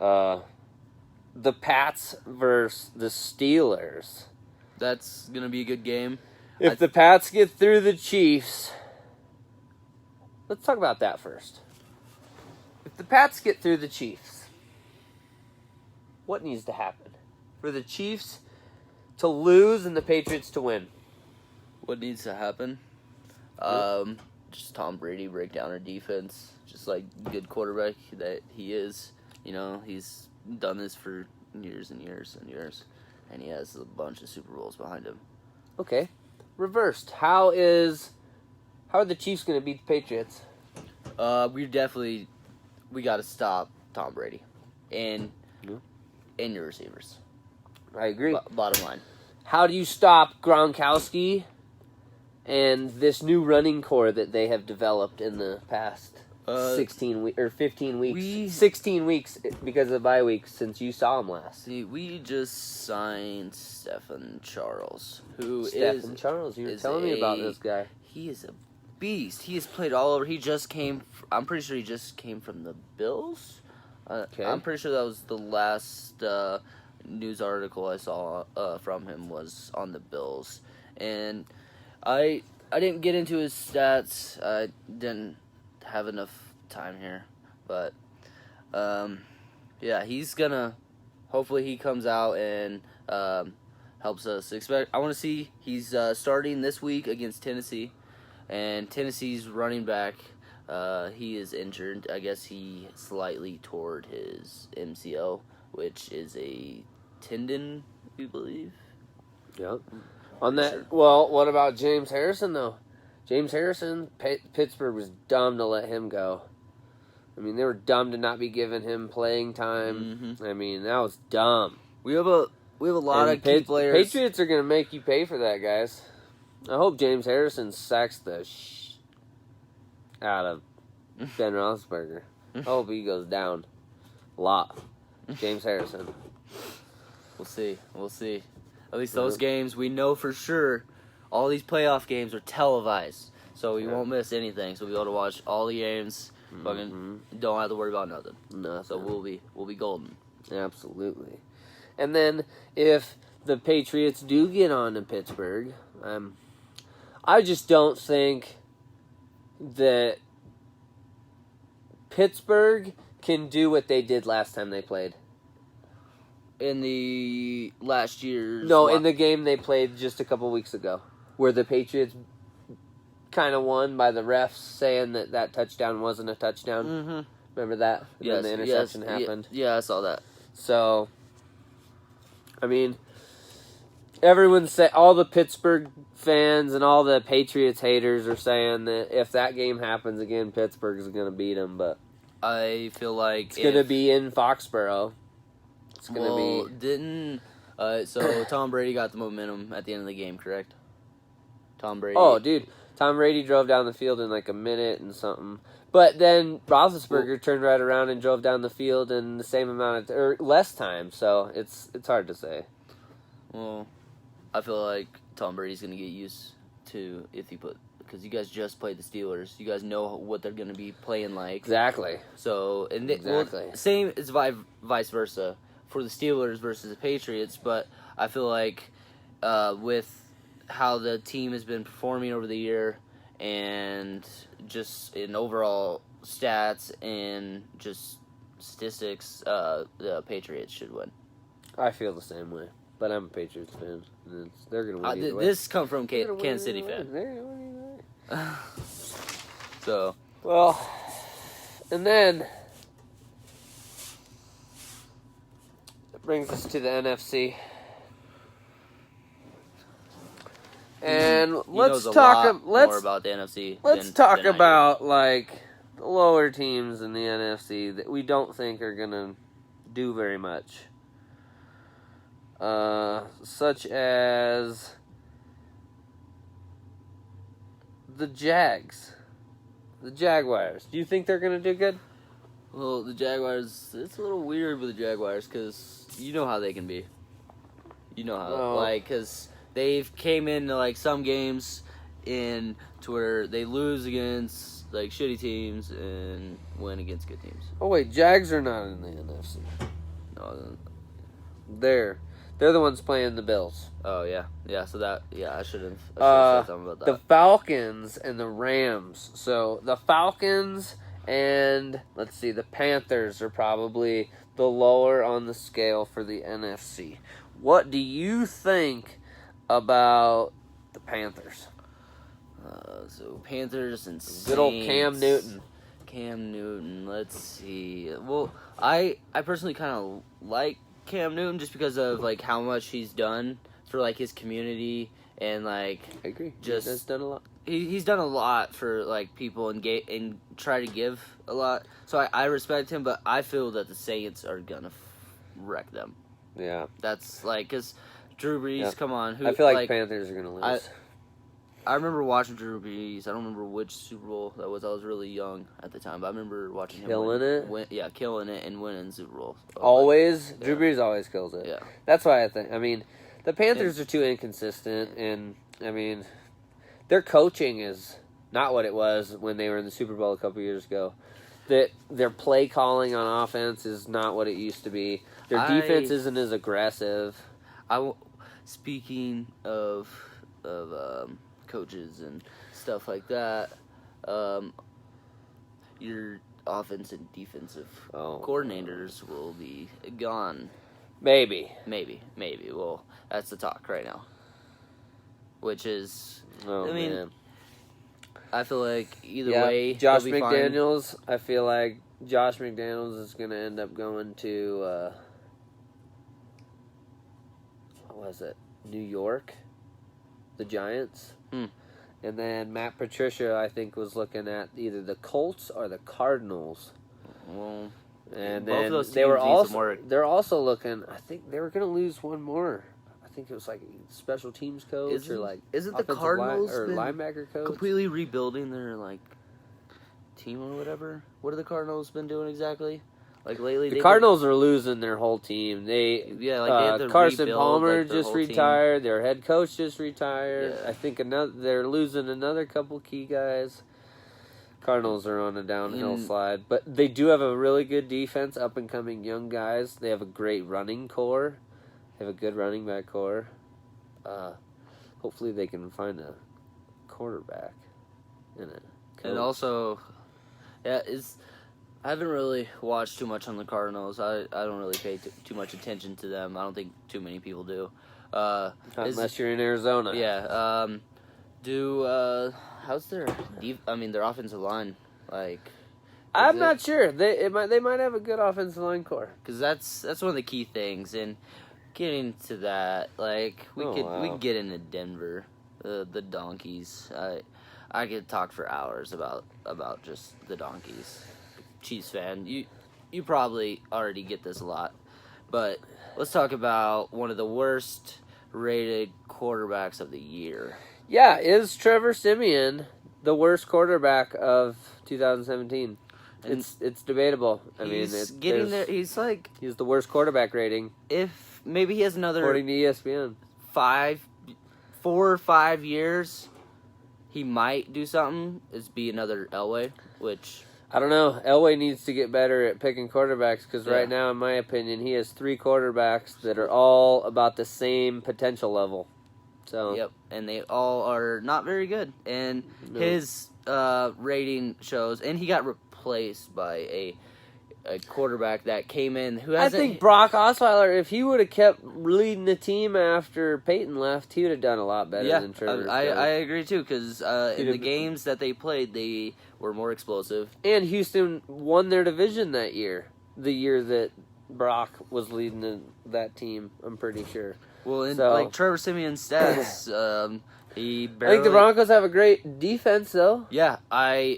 The Pats versus the Steelers. That's going to be a good game. If the Pats get through the Chiefs... Let's talk about that first. If the Pats get through the Chiefs, what needs to happen? For the Chiefs to lose and the Patriots to win. What needs to happen? Just Tom Brady break down our defense. Just like good quarterback that he is. You know, he's done this for years and years and years. And he has a bunch of Super Bowls behind him. Okay. Reversed. How are the Chiefs going to beat the Patriots? We got to stop Tom Brady and your receivers. I agree. Bottom line. How do you stop Gronkowski and this new running core that they have developed in the past 15 weeks? 16 weeks because of the bye week since you saw him last. See, we just signed Stephon Charles, who Stephon Charles, you were telling me about this guy. He is a beast. He has played all over. I'm pretty sure he just came from the Bills. Okay. I'm pretty sure that was the last news article I saw from him was on the Bills. And I didn't get into his stats. I didn't have enough time here. But, yeah, he's going to... Hopefully he comes out and helps us. I want to see... He's starting this week against Tennessee. And Tennessee's running back, he is injured. I guess he slightly tore his MCL, which is a tendon, we believe. Yep. On that, sure. Well, what about James Harrison, though? James Harrison, Pittsburgh was dumb to let him go. I mean, they were dumb to not be giving him playing time. Mm-hmm. I mean, that was dumb. We have a lot of key players. Patriots are going to make you pay for that, guys. I hope James Harrison sacks the out of Ben Roethlisberger. I hope he goes down a lot. James Harrison. We'll see. At least those games, we know for sure all these playoff games are televised. So we won't miss anything. So we'll be able to watch all the games. Fucking don't have to worry about nothing. So we'll be golden. Absolutely. And then if the Patriots do get on to Pittsburgh, I just don't think that Pittsburgh can do what they did last time they played. In the last year's... No, in the game they played just a couple weeks ago, where the Patriots kind of won by the refs saying that touchdown wasn't a touchdown. Mm-hmm. Remember that? Yes, when the interception happened? Yeah, I saw that. So, I mean... Everyone say all the Pittsburgh fans and all the Patriots haters are saying that if that game happens again, Pittsburgh is going to beat them. But I feel like it's going to be in Foxborough. It's going to be. So Tom Brady got the momentum at the end of the game, correct? Tom Brady. Oh, dude, Tom Brady drove down the field in like a minute and something. But then Roethlisberger turned right around and drove down the field in the same amount of or less time. So it's hard to say. Well. I feel like Tom Brady's going to get used to because you guys just played the Steelers. You guys know what they're going to be playing like. Exactly. So, same as vice versa for the Steelers versus the Patriots, but I feel like with how the team has been performing over the year and just in overall stats and just statistics, the Patriots should win. I feel the same way. But I'm a Patriots fan. They're going to win either way. This come from Kansas City fan. So. Well, and then that brings us to the NFC. And let's talk more about the NFC. Let's talk about like the lower teams in the NFC that we don't think are going to do very much. Such as the Jaguars. Do you think they're going to do good? Well, the Jaguars, it's a little weird with the Jaguars because you know how they can be. You know how, because they've came into, like, some games to where they lose against like shitty teams and win against good teams. Oh wait, Jags are not in the NFC. No, They're the ones playing the Bills. oh yeah. So I should have said something about that. The Falcons and the Rams. So the Falcons and let's see, the Panthers are probably the lower on the scale for the NFC. What do you think about the Panthers? So Panthers and Saints. Good old Cam Newton. Cam Newton. Let's see. Well, I personally kind of like Cam Newton just because of like how much he's done for like his community and like I agree. Just He's done a lot. He's done a lot for like people and try to give a lot. So I respect him, but I feel that the Saints are gonna wreck them. Yeah, that's like because Drew Brees. Come on, I feel like Panthers are gonna lose. I remember watching Drew Brees. I don't remember which Super Bowl that was. I was really young at the time, but I remember watching him killing it and winning Super Bowl. Always, Drew Brees always kills it. Yeah, that's why I think. I mean, the Panthers are too inconsistent, and I mean, their coaching is not what it was when they were in the Super Bowl a couple years ago. That their play calling on offense is not what it used to be. Their defense isn't as aggressive. Speaking of coaches and stuff like that, your offense and defensive coordinators will be gone. Maybe. Well, that's the talk right now. Which is, man. I feel like either way, Josh McDaniels. Fine. I feel like Josh McDaniels is going to end up going to what was it? New York, the Giants. And then Matt Patricia, I think, was looking at either the Colts or the Cardinals. Well, and both then of those teams they're also looking. I think they were going to lose one more. I think it was like a special teams coach isn't the Cardinals or linebacker coach completely rebuilding their like team or whatever? What have the Cardinals been doing exactly? Like lately, the Cardinals are losing their whole team. They Carson Palmer just retired. Team. Their head coach just retired. Yeah. I think they're losing another couple key guys. Cardinals are on a downhill slide, but they do have a really good defense, up and coming young guys. They have a great running core. They have a good running back core. Hopefully, they can find a quarterback in it. And also, I haven't really watched too much on the Cardinals. I don't really pay too much attention to them. I don't think too many people do. Unless you're in Arizona. Yeah. How's their their offensive line like? I'm not sure. They might have a good offensive line core. Because that's one of the key things. And getting to that, like we could get into Denver, the Donkeys. I could talk for hours about just the Donkeys. Chiefs fan, you probably already get this a lot, but let's talk about one of the worst rated quarterbacks of the year. Yeah, is Trevor Siemian the worst quarterback of 2017? It's debatable. I mean, getting there. He's the worst quarterback rating. If maybe he has another, according to ESPN, 4 or 5 years, he might do something. Be another Elway, which. I don't know. Elway needs to get better at picking quarterbacks because right now, in my opinion, he has 3 quarterbacks that are all about the same potential level. So yep, and they all are not very good. And his rating shows, and he got replaced by a quarterback that came in who hasn't. I think Brock Osweiler, if he would have kept leading the team after Peyton left, he would have done a lot better than Trevor. I agree too, because in the games that they played, they were more explosive. And Houston won their division that year, the year that Brock was leading that team, I'm pretty sure. Well, like Trevor Siemian's stats, he barely. I think the Broncos have a great defense, though. Yeah,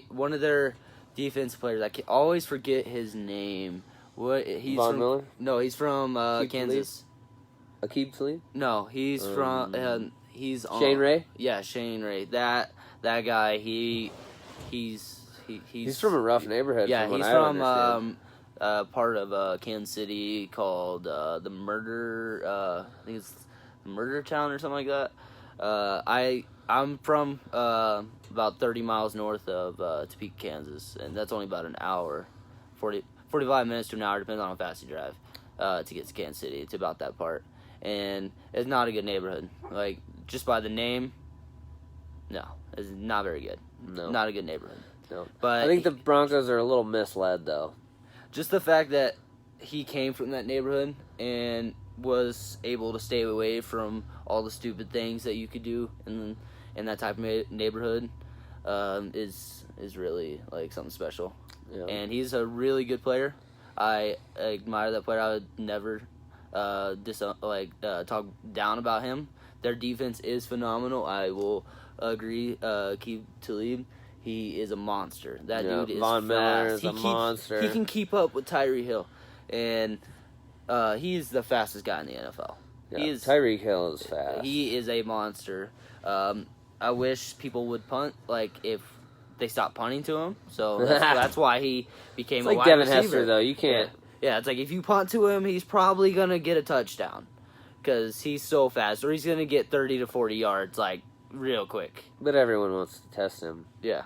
one of their defense players. I can always forget his name. Von Miller? No, he's from Kansas. Aqib Talib? No, he's from. He's on Shane Ray. Yeah, Shane Ray. That guy. He's from a rough neighborhood. Yeah, he's from part of Kansas City called the Murder. I think it's Murder Town or something like that. I'm from about 30 miles north of Topeka, Kansas, and that's only about an hour, 45 minutes to an hour, depending on how fast you drive, to get to Kansas City. It's about that part, and it's not a good neighborhood. Like, just by the name, no, it's not very good. No, not a good neighborhood. No, but I think the Broncos are a little misled, though. Just the fact that he came from that neighborhood and was able to stay away from all the stupid things that you could do in that type of neighborhood is really like something special. Yeah. And he's a really good player. I admire that player. I would never talk down about him. Their defense is phenomenal. I will agree. Keep Talib. He is a monster. That dude is Von fast. Miller is a monster. He can keep up with Tyreek Hill, and he's the fastest guy in the NFL. Yeah, Tyreek Hill is fast. He is a monster. I wish people would punt, like, if they stopped punting to him. So that's why he became a wide receiver. It's like Devin Hester, though. You can't. Yeah, it's like if you punt to him, he's probably going to get a touchdown because he's so fast, or he's going to get 30 to 40 yards, like, real quick. But everyone wants to test him. Yeah.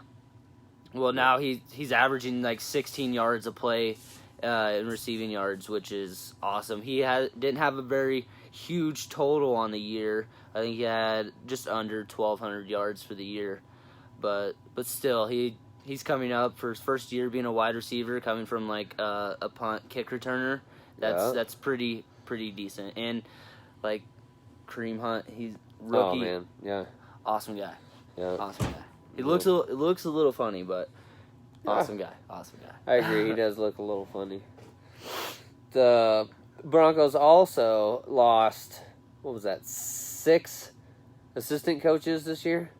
Well, now he's averaging like 16 yards a play in receiving yards, which is awesome. He didn't have a very huge total on the year. I think he had just under 1,200 yards for the year. But still, he's coming up for his first year being a wide receiver, coming from like a punt kick returner. That's pretty decent. And like Kareem Hunt, he's rookie. Oh man, yeah, awesome guy. Yeah, awesome guy. It looks a little funny, but awesome guy. I agree. He does look a little funny. The Broncos also lost, what was that, 6 assistant coaches this year?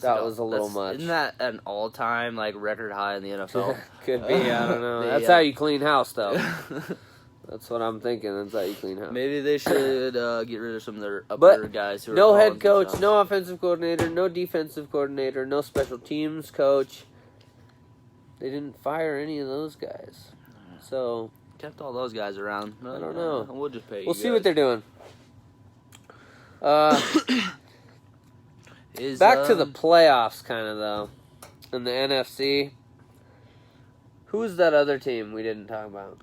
That was a little much. Isn't that an all-time like record high in the NFL? Could be. I don't know. That's how you clean house, though. That's what I'm thinking. That's how you clean house. Maybe they should get rid of some of their upper guys who are no head coach, no offensive coordinator, no defensive coordinator, no special teams coach. They didn't fire any of those guys. So kept all those guys around. I don't know. We'll just pay. We'll see what they're doing. Back to the playoffs, kind of though, in the NFC. Who's that other team we didn't talk about?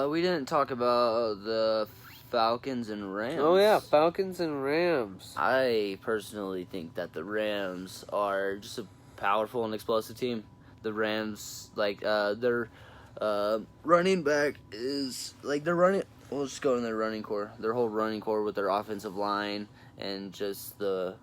We didn't talk about the Falcons and Rams. Oh, yeah, Falcons and Rams. I personally think that the Rams are just a powerful and explosive team. The Rams, like, their running back is, like, they're running, we'll just go in their running core. Their whole running core with their offensive line and just the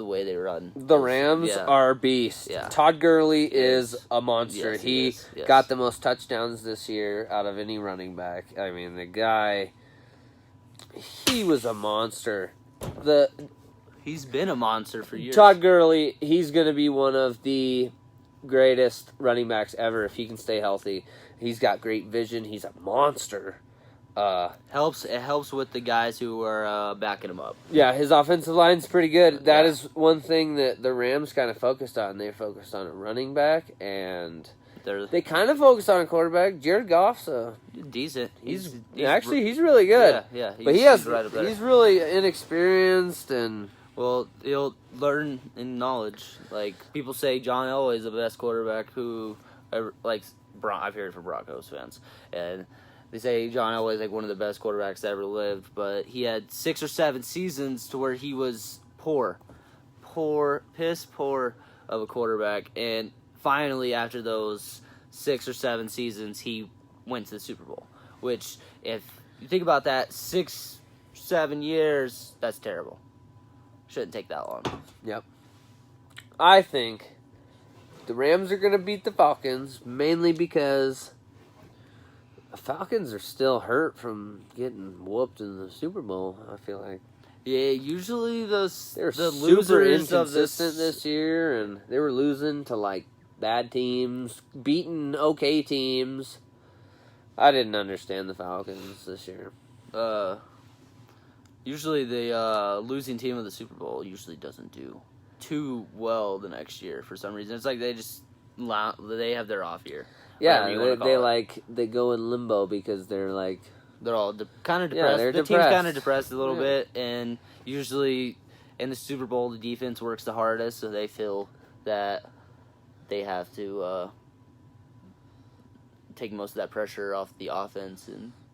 way they run. The Rams are beasts. Yeah. Todd Gurley is a monster. Yes, he got the most touchdowns this year out of any running back. I mean, the guy, he was a monster. He's been a monster for years. Todd Gurley, he's going to be one of the greatest running backs ever if he can stay healthy. He's got great vision. He's a monster. It helps with the guys who are backing him up. Yeah, his offensive line's pretty good. That is one thing that the Rams kind of focused on. They focused on a running back, and they kind of focused on a quarterback. Jared Goff's decent. He's really good. Yeah. But he's really inexperienced, and well, he'll learn in knowledge. Like people say, John Elway is the best quarterback who ever, like I've heard it from Broncos fans, and they say John Elway is like one of the best quarterbacks that ever lived, but he had 6 or 7 seasons to where he was piss poor of a quarterback, and finally after those 6 or 7 seasons, he went to the Super Bowl. Which, if you think about that, 6, 7 years, that's terrible. Shouldn't take that long. Yep. I think the Rams are going to beat the Falcons mainly because the Falcons are still hurt from getting whooped in the Super Bowl, I feel like. Yeah, usually the super inconsistent this year, and they were losing to, like, bad teams, beating okay teams. I didn't understand the Falcons this year. Usually the losing team of the Super Bowl usually doesn't do too well the next year for some reason. It's like they have their off year. Yeah, they go in limbo because they're all kind of depressed. The team's kind of depressed a little bit, and usually in the Super Bowl, the defense works the hardest, so they feel that they have to take most of that pressure off the offense, and